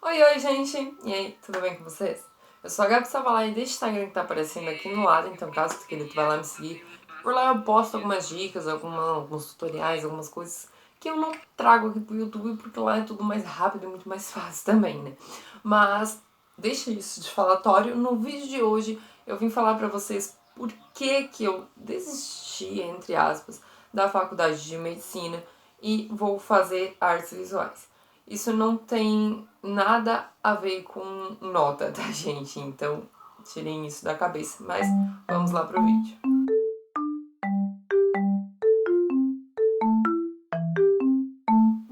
Oi, gente! E aí, tudo bem com vocês? Eu sou a Gabi Savalai deste Instagram que tá aparecendo aqui no lado, então caso tu queira, tu vai lá me seguir. Por lá eu posto algumas dicas, alguns tutoriais, algumas coisas que eu não trago aqui pro YouTube, porque lá é tudo mais rápido e muito mais fácil também, né? Mas deixa isso de falatório. No vídeo de hoje eu vim falar pra vocês por que eu desisti, entre aspas, da faculdade de medicina e vou fazer artes visuais. Isso não tem nada a ver com nota, tá, gente? Então, tirem isso da cabeça. Mas vamos lá pro vídeo.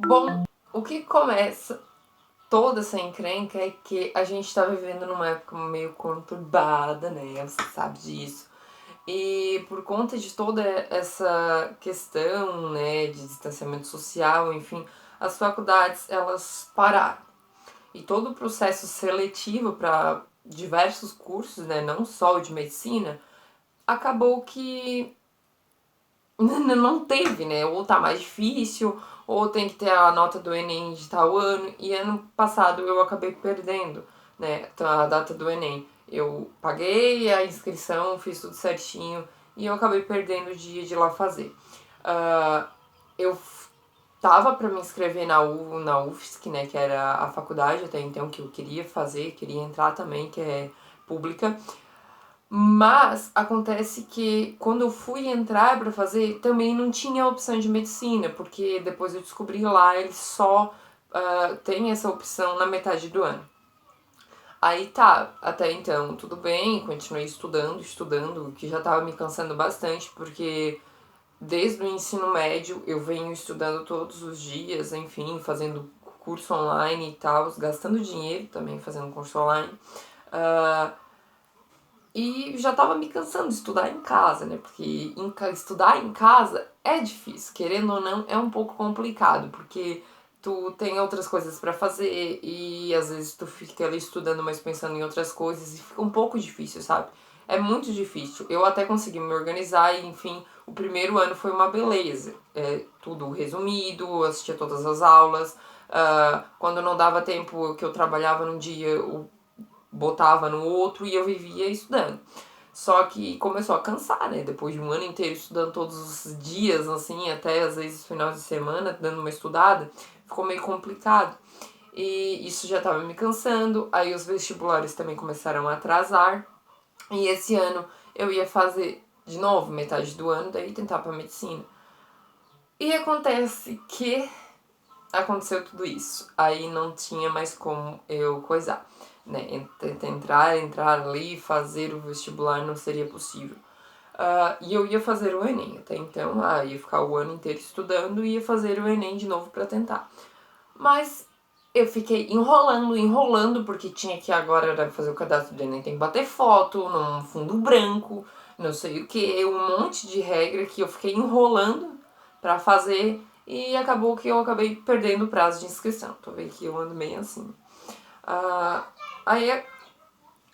Bom, o que começa toda essa encrenca é que a gente tá vivendo numa época meio conturbada, né? Você sabe disso. E por conta de toda essa questão, né, de distanciamento social, enfim, as faculdades, elas pararam. E todo o processo seletivo para diversos cursos, né, não só o de medicina, acabou que não teve, né? Ou tá mais difícil, ou tem que ter a nota do Enem de tal ano. E ano passado eu acabei perdendo, né, a data do Enem. Eu paguei a inscrição, fiz tudo certinho e eu acabei perdendo o dia de ir lá fazer. Eu tava para me inscrever na UFSC, né, que era a faculdade até então que eu queria fazer, queria entrar também, que é pública. Mas acontece que quando eu fui entrar para fazer, também não tinha a opção de medicina, porque depois eu descobri lá, eles só tem essa opção na metade do ano. Aí tá, até então tudo bem, continuei estudando, que já tava me cansando bastante, porque desde o ensino médio eu venho estudando todos os dias, enfim, fazendo curso online e tal, gastando dinheiro também fazendo curso online. E já tava me cansando de estudar em casa, né? Porque estudar em casa é difícil, querendo ou não, é um pouco complicado, porque tu tem outras coisas para fazer e às vezes tu fica ali estudando, mas pensando em outras coisas e fica um pouco difícil, sabe? É muito difícil. Eu até consegui me organizar e, enfim, o primeiro ano foi uma beleza. É tudo resumido, eu assistia todas as aulas. Quando não dava tempo que eu trabalhava num dia, botava no outro e eu vivia estudando. Só que começou a cansar, né? Depois de um ano inteiro estudando todos os dias, assim, até às vezes finais de semana, dando uma estudada, ficou meio complicado. E isso já tava me cansando, aí os vestibulares também começaram a atrasar. E esse ano eu ia fazer de novo metade do ano, daí tentar pra medicina. E acontece que aconteceu tudo isso. Aí não tinha mais como eu coisar, né? Entrar ali, fazer o vestibular não seria possível. E eu ia fazer o Enem até então, ia ficar o ano inteiro estudando e ia fazer o Enem de novo para tentar. Mas eu fiquei enrolando, porque tinha que agora fazer o cadastro do Enem, tem que bater foto num fundo branco, não sei o que, um monte de regra que eu fiquei enrolando para fazer e acabou que eu acabei perdendo o prazo de inscrição. Tô vendo que eu ando meio assim. Ah, aí,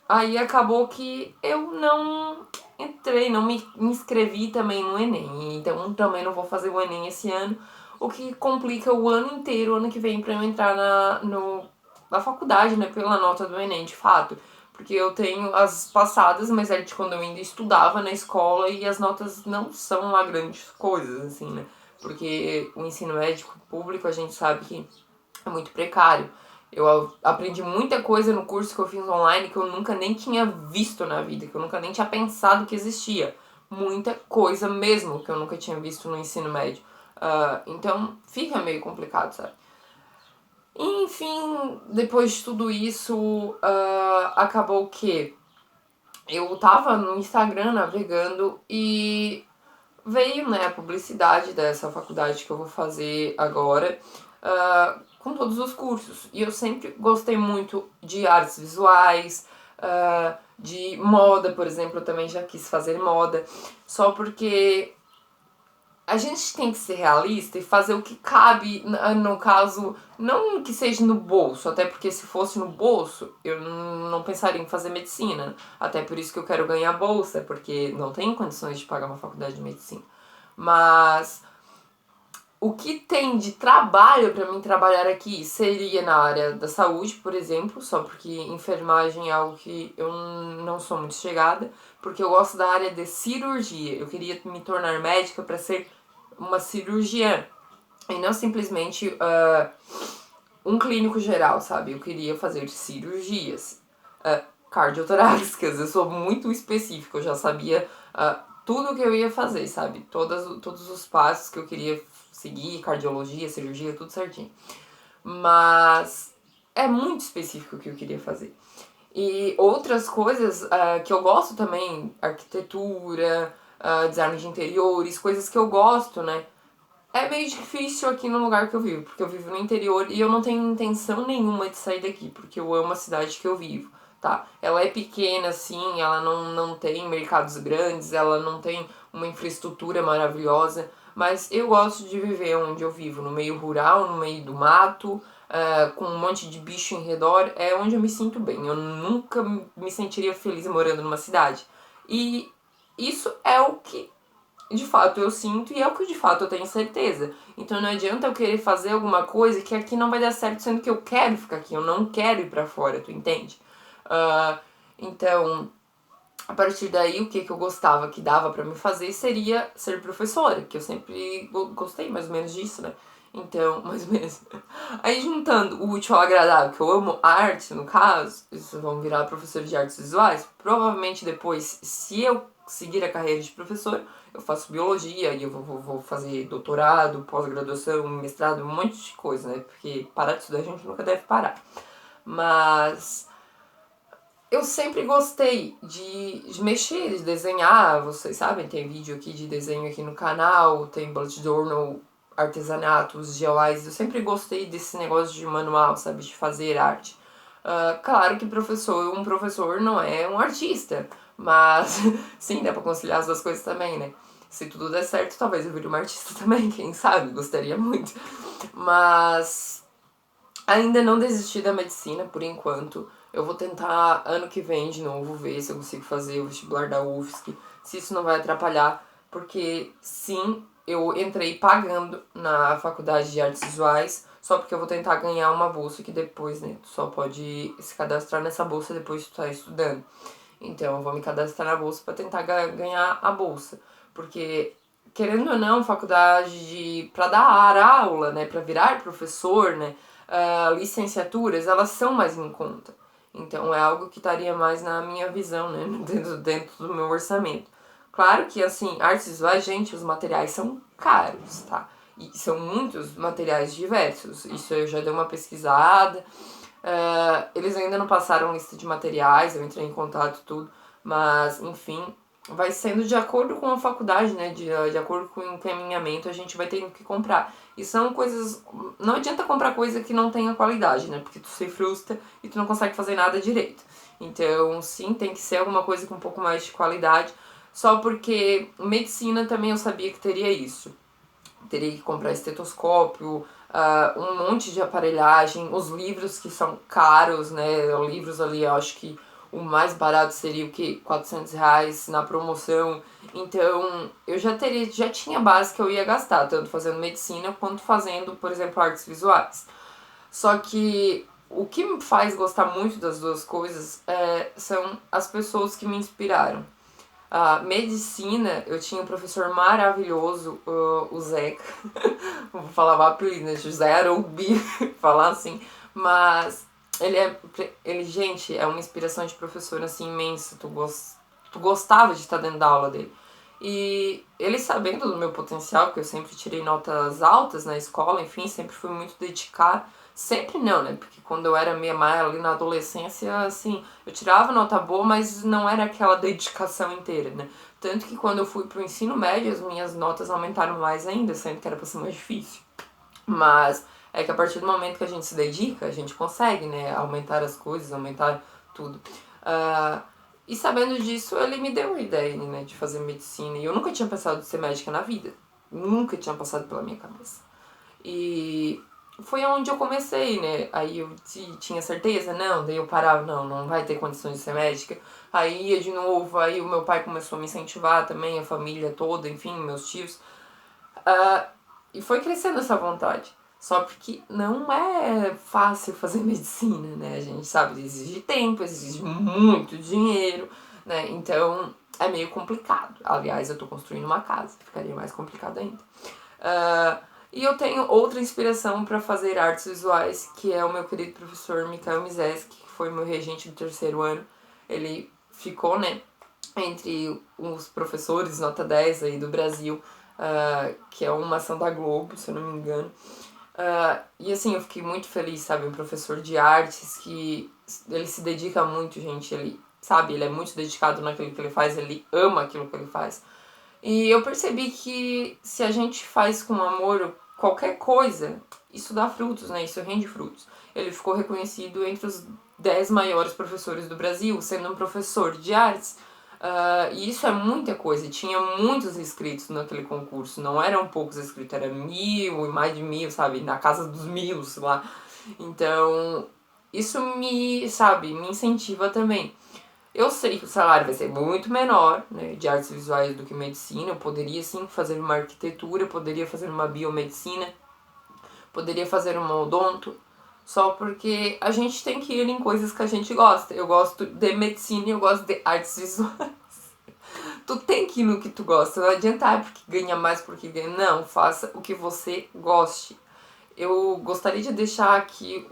aí acabou que eu não entrei, não me inscrevi também no Enem. Então também não vou fazer o Enem esse ano, o que complica o ano inteiro, ano que vem, pra eu entrar na faculdade, né, pela nota do Enem, de fato. Porque eu tenho as passadas, mas é de quando eu ainda estudava na escola e as notas não são lá grandes coisas, assim, né? Porque o ensino médico público a gente sabe que é muito precário. Eu aprendi muita coisa no curso que eu fiz online que eu nunca nem tinha visto na vida, que eu nunca nem tinha pensado que existia. Muita coisa mesmo que eu nunca tinha visto no ensino médio. Então fica meio complicado, sabe? Enfim, depois de tudo isso, acabou que eu tava no Instagram navegando e veio, né, a publicidade dessa faculdade que eu vou fazer agora, com todos os cursos. E eu sempre gostei muito de artes visuais, de moda, por exemplo, eu também já quis fazer moda, só porque a gente tem que ser realista e fazer o que cabe, no caso, não que seja no bolso, até porque se fosse no bolso, eu não pensaria em fazer medicina. Até por isso que eu quero ganhar bolsa, porque não tenho condições de pagar uma faculdade de medicina. Mas O que tem de trabalho para mim trabalhar aqui seria na área da saúde, por exemplo, só porque enfermagem é algo que eu não sou muito chegada, porque eu gosto da área de cirurgia. Eu queria me tornar médica para ser uma cirurgiã e não simplesmente um clínico geral, sabe? Eu queria fazer cirurgias cardiotorácicas. Eu sou muito específica, eu já sabia tudo o que eu ia fazer, sabe? Todos os passos que eu queria seguir, cardiologia, cirurgia, tudo certinho. Mas é muito específico o que eu queria fazer. E outras coisas que eu gosto também, arquitetura, design de interiores, coisas que eu gosto, né? É meio difícil aqui no lugar que eu vivo, porque eu vivo no interior e eu não tenho intenção nenhuma de sair daqui, porque eu amo a cidade que eu vivo, tá? Ela é pequena, assim, ela não tem mercados grandes, ela não tem uma infraestrutura maravilhosa, mas eu gosto de viver onde eu vivo, no meio rural, no meio do mato, com um monte de bicho em redor, é onde eu me sinto bem. Eu nunca me sentiria feliz morando numa cidade. E isso é o que de fato eu sinto e é o que de fato eu tenho certeza. Então não adianta eu querer fazer alguma coisa que aqui não vai dar certo, sendo que eu quero ficar aqui, eu não quero ir pra fora, tu entende? Então, a partir daí, o que eu gostava, que dava pra me fazer, seria ser professora, que eu sempre gostei mais ou menos disso, né? Então, mais ou menos. Aí juntando o útil ao agradável, que eu amo arte, no caso, vocês vão virar professor de artes visuais, provavelmente depois, se eu seguir a carreira de professor, eu faço biologia e eu vou fazer doutorado, pós-graduação, mestrado, um monte de coisa, né? Porque parar de estudar a gente nunca deve parar. Mas eu sempre gostei de mexer, de desenhar, vocês sabem, tem vídeo aqui de desenho aqui no canal, tem bullet journal, artesanatos, DIYs, eu sempre gostei desse negócio de manual, sabe, de fazer arte. Claro que um professor não é um artista, mas sim, dá pra conciliar as duas coisas também, né? Se tudo der certo, talvez eu vire uma artista também, quem sabe, gostaria muito. Mas ainda não desisti da medicina por enquanto. Eu vou tentar ano que vem de novo ver se eu consigo fazer o vestibular da UFSC, se isso não vai atrapalhar, porque sim, eu entrei pagando na faculdade de artes visuais, só porque eu vou tentar ganhar uma bolsa que depois, né, tu só pode se cadastrar nessa bolsa depois que tu tá estudando. Então eu vou me cadastrar na bolsa para tentar ganhar a bolsa, porque querendo ou não, faculdade para dar aula, né, para virar professor, né, licenciaturas, elas são mais em conta. Então é algo que estaria mais na minha visão, né, dentro do meu orçamento. Claro que, assim, artes visuais, gente, os materiais são caros, tá? E são muitos materiais diversos. Isso eu já dei uma pesquisada. Eles ainda não passaram lista de materiais, eu entrei em contato tudo. Mas, enfim, vai sendo de acordo com a faculdade, né? De acordo com o encaminhamento, a gente vai tendo que comprar. E são coisas. Não adianta comprar coisa que não tenha qualidade, né? Porque tu se frustra e tu não consegue fazer nada direito. Então, sim, tem que ser alguma coisa com um pouco mais de qualidade. Só porque medicina também eu sabia que teria isso. Teria que comprar estetoscópio, um monte de aparelhagem, os livros que são caros, né? Livros ali, eu acho que o mais barato seria o que? R$ 400 na promoção. Então, eu já tinha base que eu ia gastar, tanto fazendo medicina quanto fazendo, por exemplo, artes visuais. Só que o que me faz gostar muito das duas coisas são as pessoas que me inspiraram. A medicina, eu tinha um professor maravilhoso, o Zeca. Vou falar o apelido, né? José Aroubi, falar assim. Mas ele, gente, é uma inspiração de professor assim imensa. Tu gostava de estar dentro da aula dele. E ele sabendo do meu potencial, que eu sempre tirei notas altas na escola, enfim, sempre fui muito dedicada. Sempre não, né? Porque quando eu era meia mais ali na adolescência, assim, eu tirava nota boa, mas não era aquela dedicação inteira, né? Tanto que quando eu fui pro ensino médio, as minhas notas aumentaram mais ainda, sendo que era pra ser mais difícil. Mas é que a partir do momento que a gente se dedica, a gente consegue, né? Aumentar as coisas, aumentar tudo. E sabendo disso, ele me deu a ideia, né, de fazer medicina. E eu nunca tinha pensado em ser médica na vida. Nunca tinha passado pela minha cabeça. E foi onde eu comecei, né? Aí eu tinha certeza, não, daí eu parava, não vai ter condições de ser médica. Aí ia de novo, aí o meu pai começou a me incentivar também, a família toda, enfim, meus tios. E foi crescendo essa vontade. Só porque não é fácil fazer medicina, né? A gente sabe, exige tempo, exige muito dinheiro, né? Então é meio complicado. Aliás, eu tô construindo uma casa, ficaria mais complicado ainda. E eu tenho outra inspiração para fazer artes visuais, que é o meu querido professor Mikael Mizeski, que foi meu regente do terceiro ano. Ele ficou, né, entre os professores nota 10 aí do Brasil, que é uma ação da Globo, se eu não me engano. E assim, eu fiquei muito feliz, sabe? Um professor de artes que ele se dedica muito, gente. Ele, sabe, ele é muito dedicado naquilo que ele faz, ele ama aquilo que ele faz. E eu percebi que se a gente faz com amor qualquer coisa, isso dá frutos, né? Isso rende frutos. Ele ficou reconhecido entre os 10 maiores professores do Brasil, sendo um professor de artes. E isso é muita coisa. Tinha muitos inscritos naquele concurso. Não eram poucos inscritos, era 1.000 e mais de 1.000, sabe? Na casa dos 1.000 lá. Então, isso me, sabe, me incentiva também. Eu sei que o salário vai ser muito menor, né, de artes visuais do que medicina. Eu poderia sim fazer uma arquitetura, poderia fazer uma biomedicina, poderia fazer uma odonto, só porque a gente tem que ir em coisas que a gente gosta. Eu gosto de medicina e eu gosto de artes visuais. Tu tem que ir no que tu gosta, não adianta porque ganha mais, porque ganha. Não, faça o que você goste. Eu gostaria de deixar aqui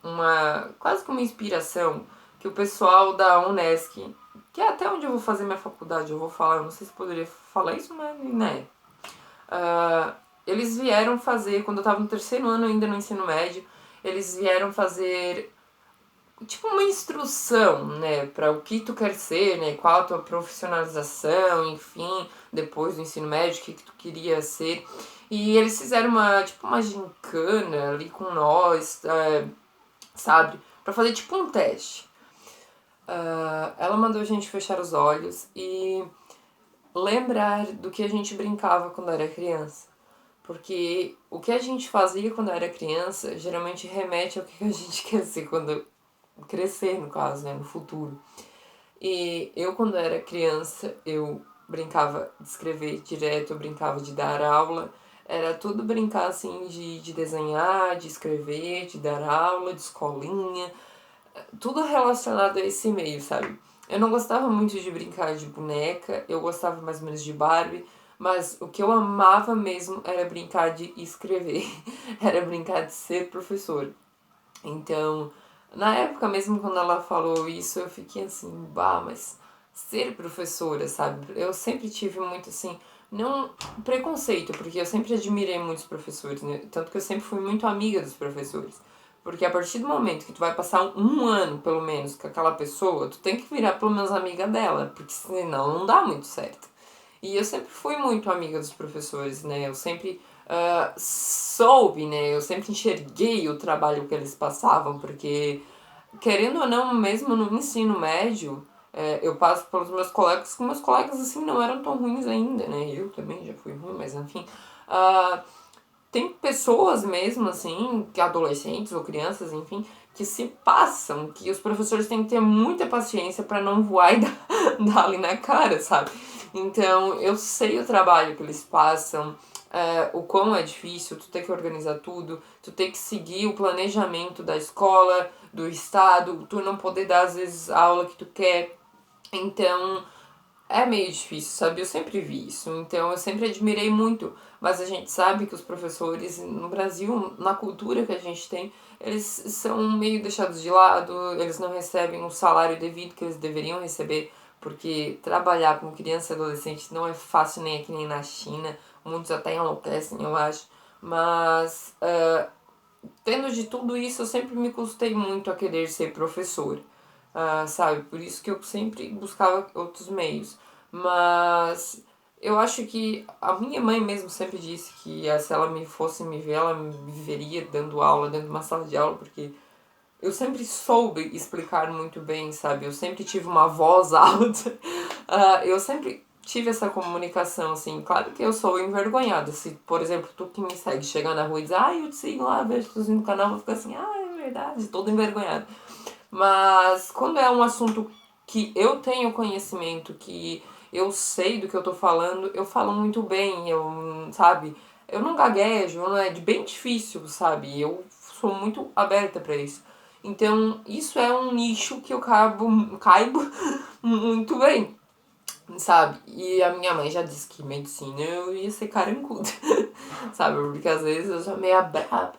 uma quase que uma inspiração que o pessoal da Unesc, que é até onde eu vou fazer minha faculdade, eu vou falar, eu não sei se poderia falar isso, mas né. Eles vieram fazer, quando eu tava no terceiro ano ainda no ensino médio, eles vieram fazer tipo uma instrução, né, para o que tu quer ser, né, qual a tua profissionalização, enfim, depois do ensino médio, o que tu queria ser. E eles fizeram uma gincana ali com nós, sabe, para fazer tipo um teste. Ela mandou a gente fechar os olhos e lembrar do que a gente brincava quando era criança. Porque o que a gente fazia quando era criança geralmente remete ao que a gente quer ser quando crescer, no caso, né, no futuro. E eu, quando era criança, eu brincava de escrever direto, eu brincava de dar aula. Era tudo brincar, assim, de desenhar, de escrever, de dar aula, de escolinha. Tudo relacionado a esse meio, sabe? Eu não gostava muito de brincar de boneca, eu gostava mais ou menos de Barbie. Mas o que eu amava mesmo era brincar de escrever. Era brincar de ser professor. Então, na época mesmo quando ela falou isso, eu fiquei assim, bah, mas ser professora, sabe? Eu sempre tive muito assim, não preconceito, porque eu sempre admirei muitos professores, né? Tanto que eu sempre fui muito amiga dos professores. Porque a partir do momento que tu vai passar um ano, pelo menos, com aquela pessoa, tu tem que virar pelo menos amiga dela, porque senão não dá muito certo. E eu sempre fui muito amiga dos professores, né? Eu sempre soube, né? Eu sempre enxerguei o trabalho que eles passavam, porque, querendo ou não, mesmo no ensino médio, eu passo pelos meus colegas, que meus colegas, assim, não eram tão ruins ainda, né? Eu também já fui ruim, mas enfim. Tem pessoas mesmo, assim, que adolescentes ou crianças, enfim, que se passam, que os professores têm que ter muita paciência para não voar e dar ali na cara, sabe? Então, eu sei o trabalho que eles passam, o quão é difícil, tu ter que organizar tudo, tu ter que seguir o planejamento da escola, do estado, tu não poder dar, às vezes, a aula que tu quer. Então, é meio difícil, sabe? Eu sempre vi isso, então eu sempre admirei muito. Mas a gente sabe que os professores no Brasil, na cultura que a gente tem, eles são meio deixados de lado, eles não recebem o salário devido que eles deveriam receber, porque trabalhar com criança e adolescente não é fácil nem aqui nem na China, muitos até enlouquecem, eu acho. Mas, tendo de tudo isso, eu sempre me custei muito a querer ser professor, sabe? Por isso que eu sempre buscava outros meios. Mas eu acho que a minha mãe mesmo sempre disse que se ela me fosse me ver, ela me veria dando aula dentro de uma sala de aula, porque eu sempre soube explicar muito bem, sabe? Eu sempre tive uma voz alta. Eu sempre tive essa comunicação, assim. Claro que eu sou envergonhada. Se, por exemplo, tu que me segue chegar na rua e diz, eu te sigo lá, vejo tu no canal, eu vou ficar assim, é verdade, toda envergonhada. Mas quando é um assunto que eu tenho conhecimento, que eu sei do que eu tô falando, eu falo muito bem, sabe? eu não gaguejo, não é bem difícil, sabe? Eu sou muito aberta pra isso. Então, isso é um nicho que eu caibo muito bem, sabe? E a minha mãe já disse que medicina eu ia ser carancuda, sabe? Porque às vezes eu sou meio braba.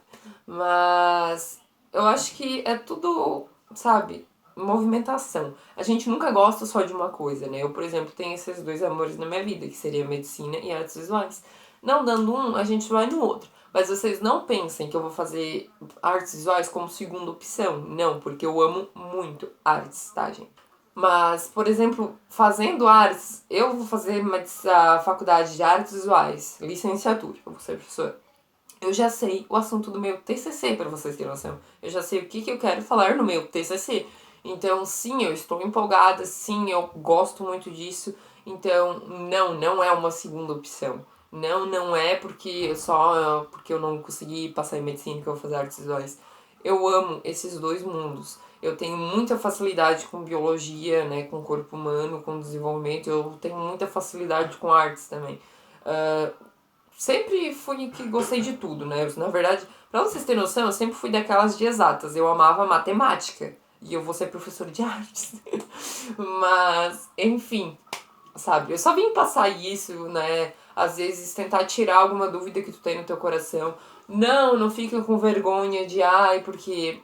Mas eu acho que é tudo, sabe? Movimentação. A gente nunca gosta só de uma coisa, né? Eu, por exemplo, tenho esses dois amores na minha vida, que seria medicina e artes visuais. Não dando um, a gente vai no outro. Mas vocês não pensem que eu vou fazer artes visuais como segunda opção. Não, porque eu amo muito artes, tá, gente? Mas, por exemplo, fazendo artes, eu vou fazer a faculdade de artes visuais, licenciatura, eu vou ser professora. Eu já sei o assunto do meu TCC, para vocês terem noção. Eu já sei o que eu quero falar no meu TCC. Então, sim, eu estou empolgada, sim, eu gosto muito disso. Então, não é uma segunda opção. Não é porque eu não consegui passar em medicina que eu vou fazer artes visuais. Eu amo esses dois mundos. Eu tenho muita facilidade com biologia, né, com o corpo humano, com desenvolvimento. Eu tenho muita facilidade com artes também. Sempre fui que gostei de tudo, né? Na verdade, pra vocês terem noção, eu sempre fui daquelas de exatas. Eu amava matemática. E eu vou ser professora de artes. Mas, enfim, sabe? Eu só vim passar isso, né? Às vezes tentar tirar alguma dúvida que tu tem no teu coração. Não fica com vergonha de, ai, porque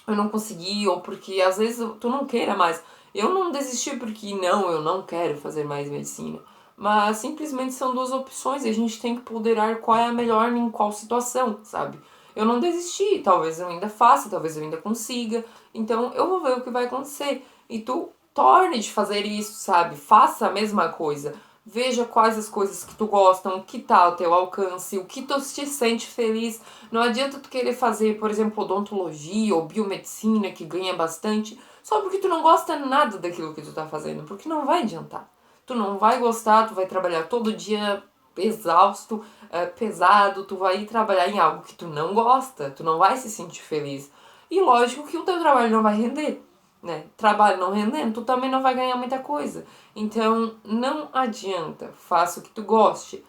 eu não consegui, ou porque às vezes tu não queira mais. Eu não desisti porque eu não quero fazer mais medicina. Mas simplesmente são duas opções e a gente tem que ponderar qual é a melhor em qual situação, sabe? Eu não desisti, talvez eu ainda faça, talvez eu ainda consiga. Então eu vou ver o que vai acontecer. E tu torne de fazer isso, sabe? Faça a mesma coisa. Veja quais as coisas que tu gostam, o que tá ao teu alcance, o que tu te sente feliz. Não adianta tu querer fazer, por exemplo, odontologia ou biomedicina, que ganha bastante, só porque tu não gosta nada daquilo que tu tá fazendo, porque não vai adiantar. Tu não vai gostar, tu vai trabalhar todo dia exausto, pesado, tu vai trabalhar em algo que tu não gosta, tu não vai se sentir feliz. E lógico que o teu trabalho não vai render, né? Trabalho não rendendo, tu também não vai ganhar muita coisa. Então, não adianta, faça o que tu goste.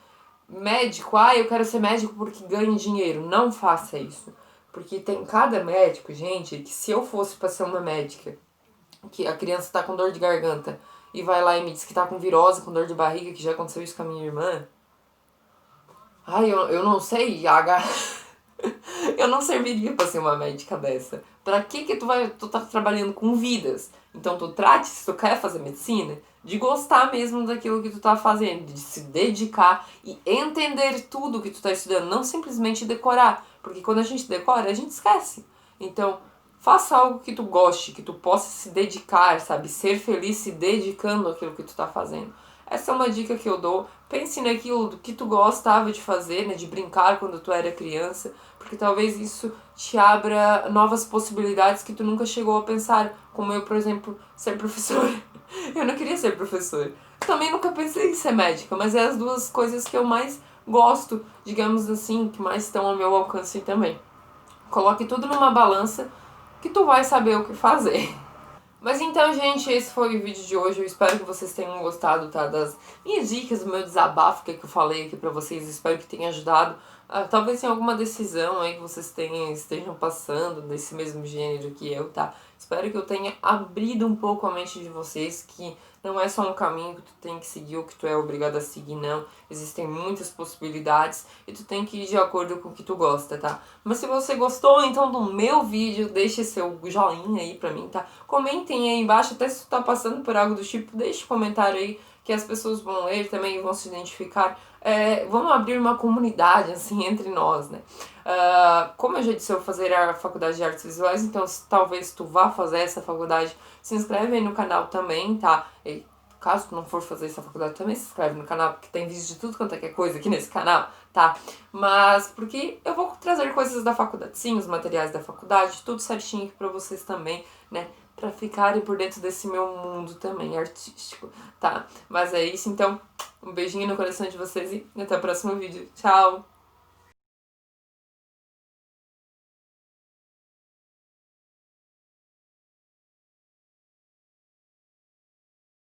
Médico, eu quero ser médico porque ganho dinheiro. Não faça isso. Porque tem cada médico, gente, que se eu fosse pra ser uma médica, que a criança tá com dor de garganta e vai lá e me diz que tá com virose, com dor de barriga, que já aconteceu isso com a minha irmã. Eu não sei, eu não serviria pra ser uma médica dessa. Pra que tu tá trabalhando com vidas? Então tu trate, se tu quer fazer medicina, de gostar mesmo daquilo que tu tá fazendo, de se dedicar e entender tudo que tu tá estudando, não simplesmente decorar, porque quando a gente decora, a gente esquece. Então, faça algo que tu goste, que tu possa se dedicar, sabe? Ser feliz se dedicando àquilo que tu tá fazendo. Essa é uma dica que eu dou. Pense naquilo do que tu gostava de fazer, né? De brincar quando tu era criança, porque talvez isso te abra novas possibilidades que tu nunca chegou a pensar, como eu, por exemplo, ser professora. Eu não queria ser professora. Também nunca pensei em ser médica, mas é as duas coisas que eu mais gosto, digamos assim, que mais estão ao meu alcance também. Coloque tudo numa balança que tu vai saber o que fazer. Mas então, gente, esse foi o vídeo de hoje. Eu espero que vocês tenham gostado, tá? Das minhas dicas, do meu desabafo que eu falei aqui pra vocês. Espero que tenha ajudado. Talvez em alguma decisão aí que vocês estejam passando desse mesmo gênero que eu, tá? Espero que eu tenha abrido um pouco a mente de vocês, que não é só um caminho que tu tem que seguir ou que tu é obrigado a seguir, não. Existem muitas possibilidades e tu tem que ir de acordo com o que tu gosta, tá? Mas se você gostou, então, do meu vídeo, deixe seu joinha aí pra mim, tá? Comentem aí embaixo, até se tu tá passando por algo do tipo, deixe um comentário aí que as pessoas vão ler também, vão se identificar. Vamos abrir uma comunidade, assim, entre nós, né? Como eu já disse, eu vou fazer a faculdade de artes visuais, então talvez tu vá fazer essa faculdade, se inscreve aí no canal também, tá? E caso tu não for fazer essa faculdade também, se inscreve no canal, porque tem vídeo de tudo quanto é que é coisa aqui nesse canal, tá? Mas porque eu vou trazer coisas da faculdade, sim, os materiais da faculdade, tudo certinho aqui pra vocês também, né? Pra ficarem por dentro desse meu mundo também artístico, tá? Mas é isso, então, um beijinho no coração de vocês e até o próximo vídeo. Tchau!